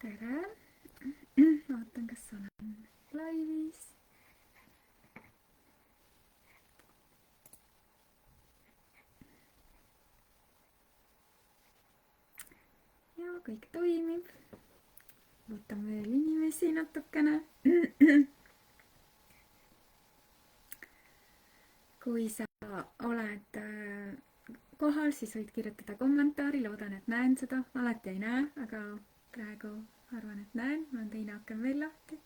tere. Vaatan, kas olen laivis. Ja kõik toimib. Võtan veel inimesi natukene. Kui sa oled kohal, siis võid kirjutada kommentaari. Loodan, et näen seda. Alati ei näe, aga praegu arvan, et näen. Mul on teine aken veel lahti.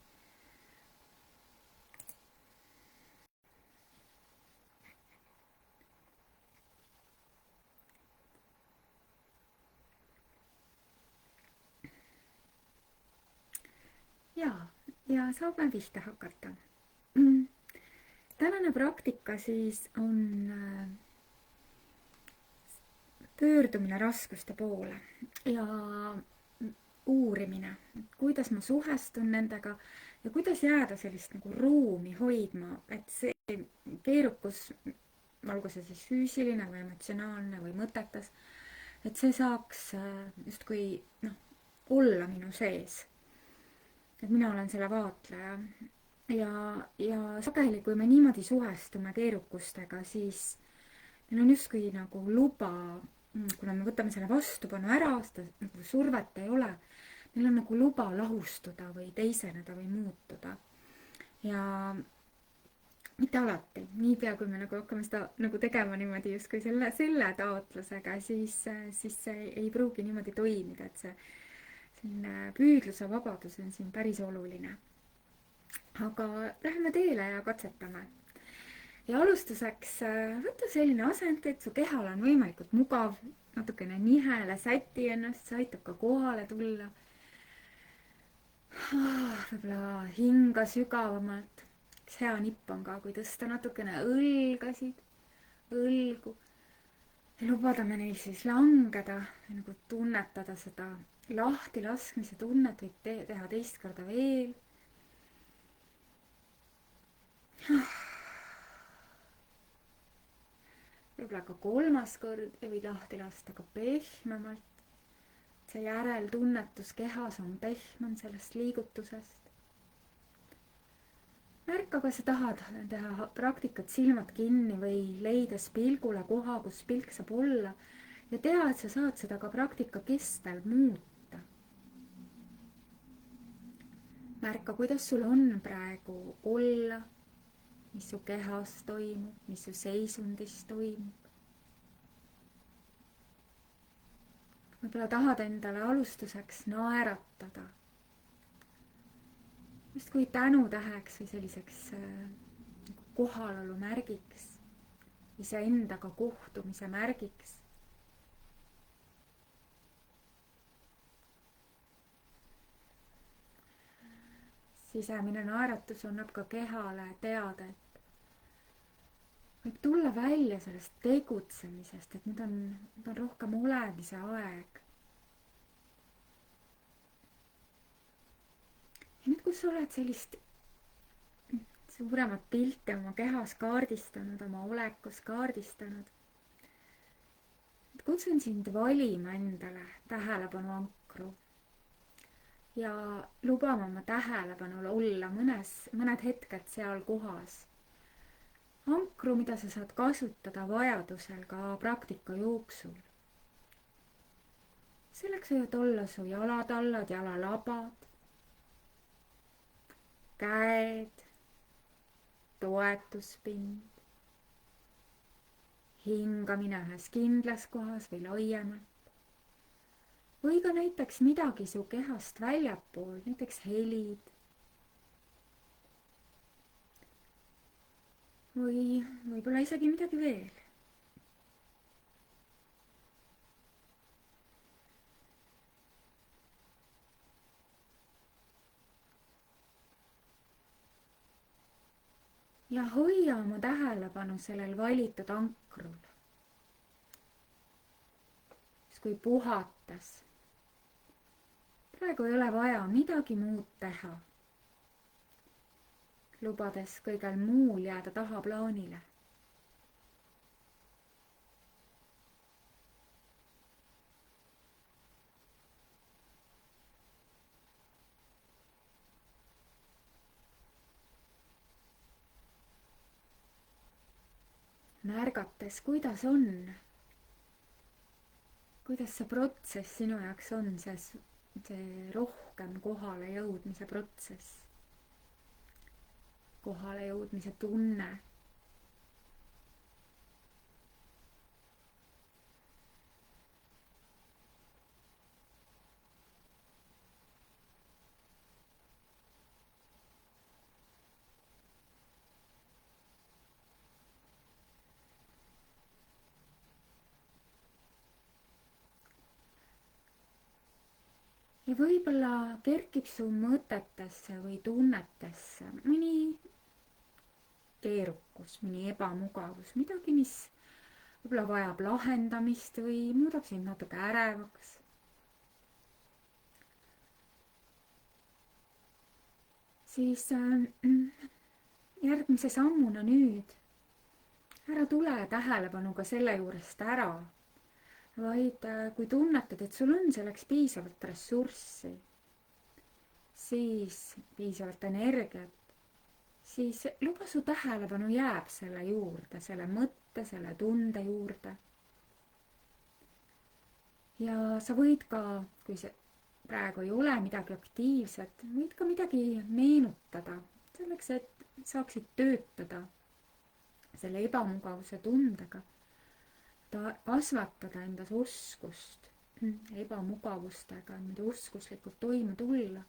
Ja saame pihta hakata. Tänane praktika siis on pöördumine raskuste poole ja uurimine, kuidas ma suhestun nendega ja kuidas jääda sellist nagu ruumi hoidma, et see keerukus, olgu see siis füüsiline või emotsionaalne või mõtetes, et see saaks justkui olla minu sees. Et mina olen selle vaatleja ja sageli, kui me niimoodi suhestume keerukustega, siis meil on justkui nagu luba, kuna me võtame selle vastupanu ära, seda nagu survet ei ole, meil on nagu luba lahustuda või teiseneda või muutuda. Ja mitte alati, niipea kui me nagu hakkame seda nagu tegema niimoodi justkui selle taotlusega, siis see ei pruugi niimoodi toimida, et see selline püüdluse vabadus on siin päris oluline. Aga läheme teele ja katsetame. Ja alustuseks võta selline asend, et su kehal on võimalikult mugav, natukene nihele, säti ennast, see aitab ka kohale tulla. Võib-olla hinga sügavamalt. Üks hea nipp on ka, kui tõsta natukene õlgasid, õlgu. Ja lubada me neil siis langeda, nagu tunnetada seda lahti laskmise tunnet, võib teha teist korda veel. Võib-olla ka kolmas kord ja võid lahti lasta ka pehmemalt. See järeltunnetus kehas on pehmem sellest liigutusest. Märka, kas sa tahad teha praktikat silmad kinni või leides pilgule koha, kus pilk saab olla ja tea, et sa saad seda ka praktika kestel muuta. Märka, kuidas sul on praegu olla, mis su kehas toimub, mis su seisundis toimub. Võib-olla tahad endale alustuseks naeratada. Just kui tänutäheks või selliseks kohalolu märgiks, iseendaga kohtumise märgiks. Sisemine naeratus annab ka kehale teada, et võib tulla välja sellest tegutsemisest, et nüüd on rohkem olemise aeg. Ja nüüd, kui sa oled sellist suuremat pilti oma kehas kaardistanud, oma olekus kaardistanud, kutsun sind valima endale tähelepanu ankru. Ja lubame oma tähelepanul olla mõned hetked seal kohas. Ankru, mida sa saad kasutada vajadusel ka praktika jooksul. Selleks võivad olla su jalatallad, jalalabad, käed, toetuspind, hingamine ühes kindlas kohas või laiemalt. Või ka näiteks midagi su kehast väljapool, näiteks helid. Või võib-olla isegi midagi veel. Ja hoia oma tähelepanu sellel valitud ankrul. Kui puhates. Praegu ei ole vaja midagi muud teha, lubades kõigel muul jääda tahaplaanile. märgates, kuidas see protsess sinu jaoks on, see rohkem kohale jõudmise protsess, kohale jõudmise tunne. ja võib-olla kerkib su mõtetesse või tunnetesse mõni keerukus, mõni ebamugavus, midagi, mis võib-olla vajab lahendamist või muudab sind natuke ärevaks. Siis järgmise sammuna nüüd ära tule tähelepanuga selle juurest ära, vaid kui tunnetad, et sul on selleks piisavalt ressurssi, siis piisavalt energiat, siis luba su tähelepanu jääb selle juurde, selle mõtte, selle tunde juurde. Ja sa võid ka, kui see praegu ei ole midagi aktiivset, võid ka midagi meenutada, selleks et saaksid töötada selle ebamugavuse tundega, kasvatada endas oskust ebamugavustega niimoodi oskuslikult toime tulla.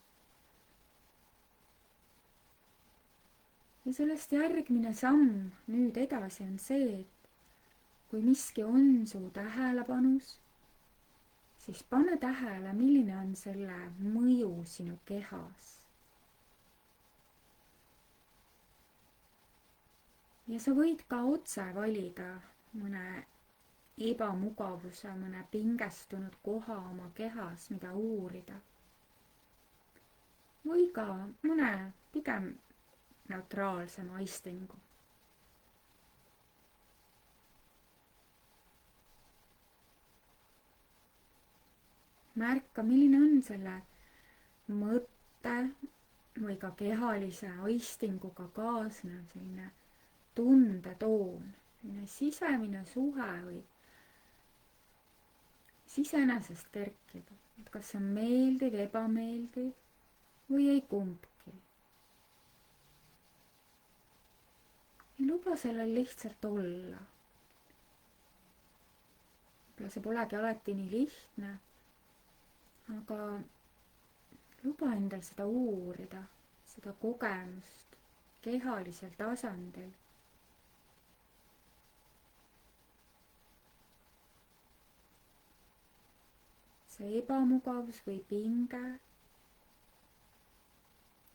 Ja sellest järgmine samm nüüd edasi on see, et kui miski on su tähelepanus, siis pane tähele, milline on selle mõju sinu kehas. Ja sa võid ka otse valida mõne ebamugavuse, mõne pingestunud koha oma kehas, mida uurida. Või ka mõne pigem neutraalsema aistingu. Märka, milline on selle mõtte või ka kehalise aistinguga kaasnev selline tundetoon, selline sisemine suhe või sisenesest kerkib, et kas see on meeldiv, ebameeldiv või ei kumbki. Ja luba sellel lihtsalt olla. Võib-olla see polegi alati nii lihtne, aga luba endal seda uurida, seda kogemust kehalisel tasandil. See ebamugavus või pinge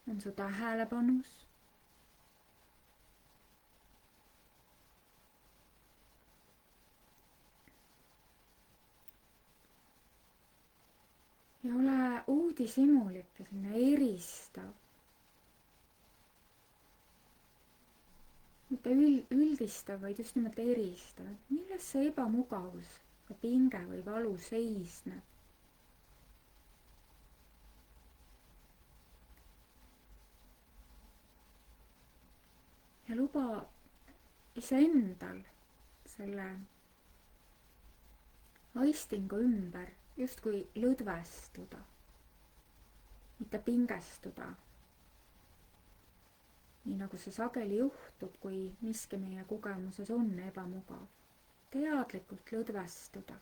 on su tähelepanus. Ja ole uudishimulik ja selline eristav. Mitte üldistav, vaid just nimelt eristav. Milles see ebamugavus, pinge või valu seisneb? Ja luba iseendal selle aistingu ümber justkui lõdvestuda, mitte pingestuda. Nii nagu see sageli juhtub, kui miski meie kogemuses on ebamugav. Teadlikult lõdvestuda.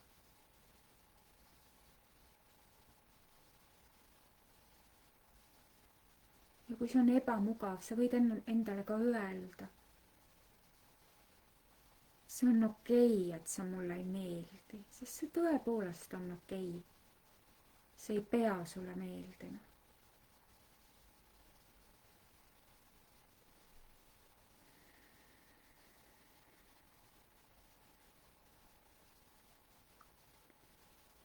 Ja kui see on ebamugav, sa võid endale ka öelda. See on okei, et see mulle ei meeldi, sest see tõepoolest on okei. See ei pea sulle meeldima.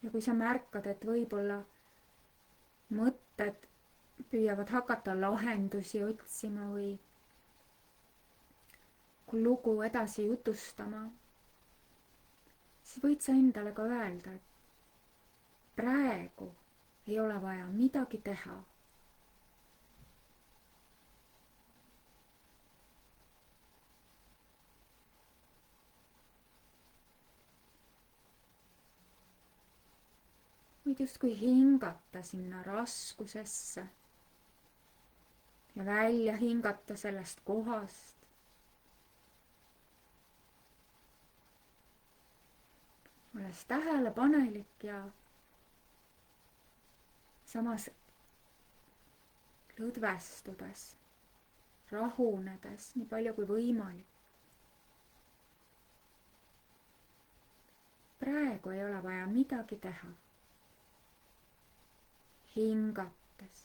Ja kui sa märkad, et võib-olla mõtted püüavad hakata lahendusi otsima või kui lugu edasi jutustama, siis võid sa endale ka öelda, et praegu ei ole vaja midagi teha. võid justkui hingata sinna raskusesse ja välja hingata sellest kohast. olles tähelepanelik ja samas lõdvestudes, rahunedes nii palju kui võimalik. praegu ei ole vaja midagi teha. hingates,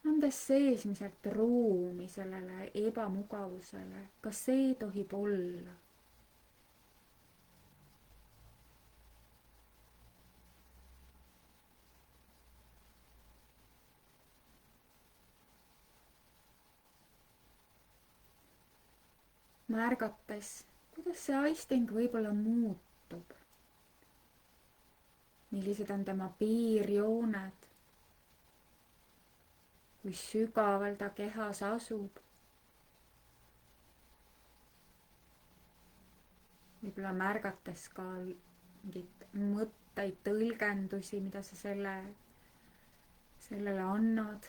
andes seesmiselt ruumi sellele ebamugavusele, kas see tohib olla. märgates, kuidas see aisting võib-olla muutub. millised on tema piirjooned, kui sügaval ta kehas asub. võib-olla märgates ka mingeid mõtteid, tõlgendusi, mida sa sellele annad.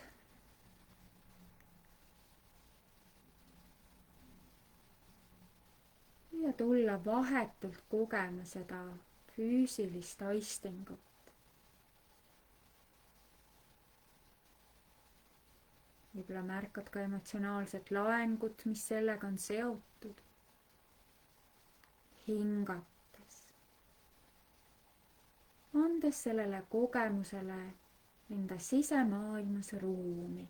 ja tulla vahetult kogema seda füüsilist aistingut. võib-olla märkad ka emotsionaalset laengut, mis sellega on seotud. hingates, andes sellele kogemusele enda sisemaailmas ruumi.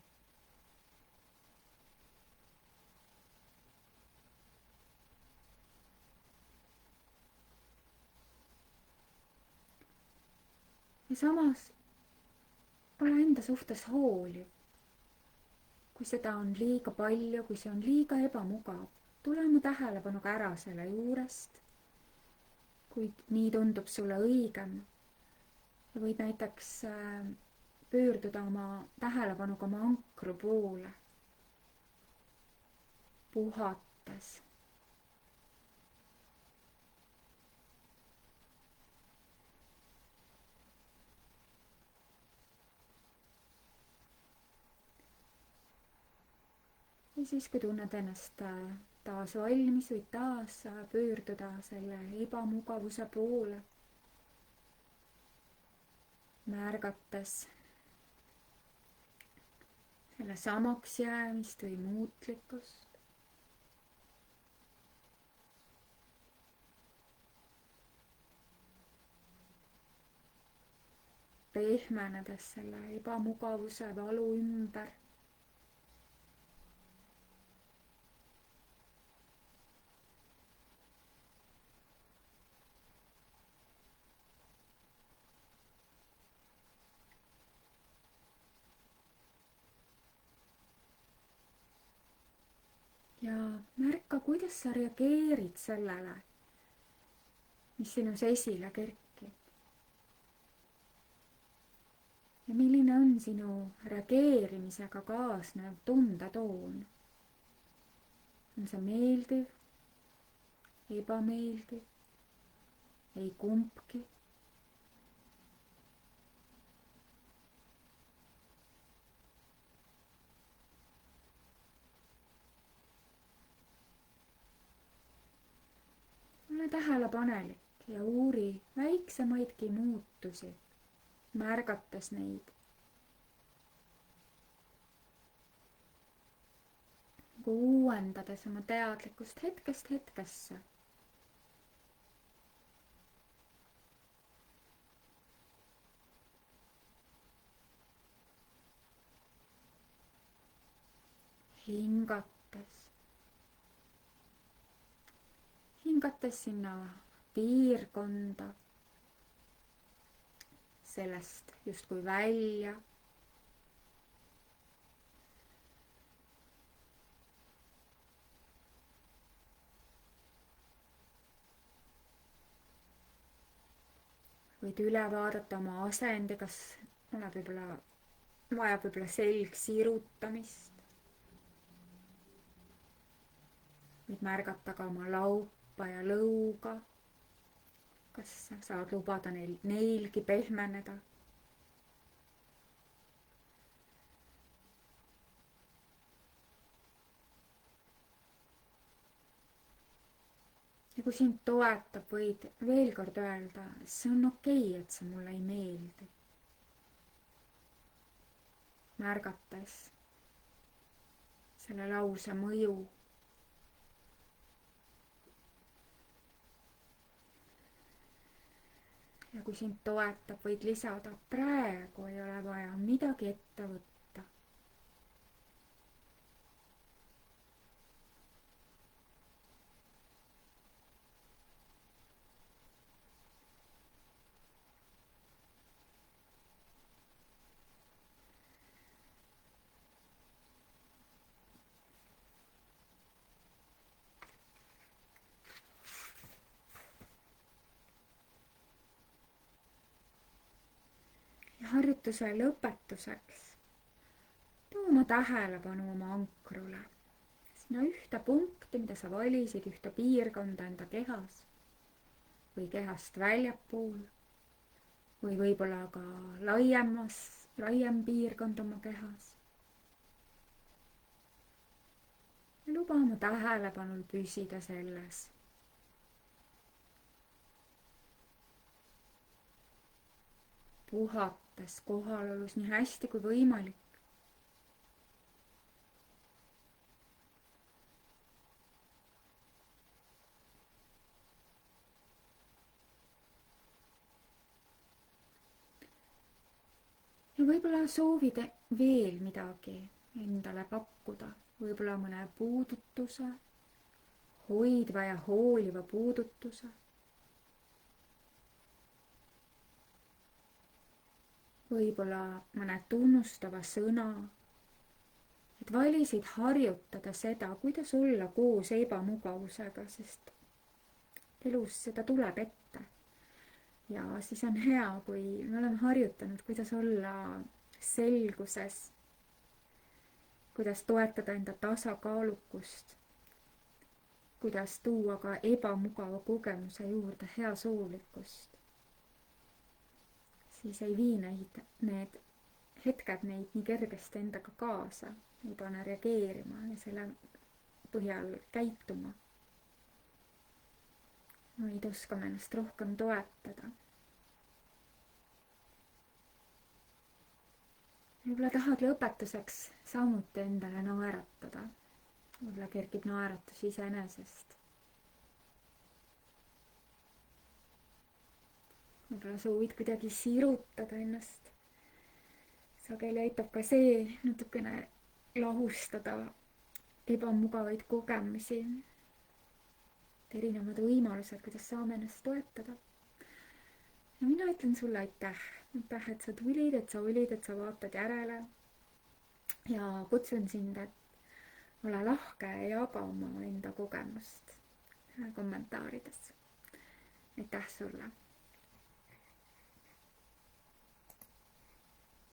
ja samas ole enda suhtes hooliv. kui seda on liiga palju, kui see on liiga ebamugav, tule oma tähelepanuga ära selle juurest. kui nii tundub sulle õigem, võid näiteks pöörduda oma tähelepanuga oma ankru poole, puhates. ja siis, kui tunned ennast taas valmis, võid taas pöörduda selle ebamugavuse poole, märgates selle samaks jäämist või muutlikkust. pehmenedes selle ebamugavuse valu ümber. ja märka, kuidas sa reageerid sellele, mis sinus esile kerkib. ja milline on sinu reageerimisega kaasnev tundetoon. on see meeldiv, ebameeldiv, ei kumbki. ole tähelepanelik ja uuri väiksemaidki muutusi, märgates neid. uuendades oma teadlikkust hetkest hetkesse. hingates sinna piirkonda, sellest justkui välja. võid üle vaadata oma asendi, kas vajab võib-olla selg sirutamist. võid märgata ka oma laupa ja lõuga. kas sa saad lubada neilgi pehmeneda? ja kui sind toetab, võid veel kord öelda, see on okei, et see mulle ei meeldi. märgates selle lause mõju. ja kui sind toetab, võid lisada, praegu ei ole vaja midagi ette võtta. ja harjutuse lõpetuseks too oma tähelepanu oma ankrule, sinna ühte punkti, mida sa valisid, ühte piirkonda enda kehas või kehast väljapool või võib-olla ka laiem piirkond oma kehas. ja luba oma tähelepanul püsida selles. puhates kohalolus nii hästi kui võimalik. ja võib-olla soovid veel midagi endale pakkuda, võib-olla mõne puudutuse, hoidva ja hooliva puudutuse. võib-olla mõne tunnustava sõna, et valisid harjutada seda, kuidas olla koos ebamugavusega, sest elus seda tuleb ette. ja siis on hea, kui me oleme harjutanud, kuidas olla selguses, kuidas toetada enda tasakaalukust, kuidas tuua ka ebamugava kogemuse juurde heasoovlikkust, siis ei vii need hetked neid nii kergesti endaga kaasa, ei pane reageerima ja selle põhjal käituma. vaid oskame ennast rohkem toetada. võib-olla tahad lõpetuseks samuti endale naeratada. võib-olla kerkib naeratus iseenesest. võib-olla soovid kuidagi sirutada ennast. sageli aitab ka see natukene lahustada ebamugavaid kogemusi. erinevad võimalused, kuidas saame ennast toetada. ja mina ütlen sulle aitäh, et sa tulid, et sa olid, et sa vaatad järele. ja kutsun sind, et ole lahke ja jaga oma enda kogemust kommentaarides. aitäh sulle.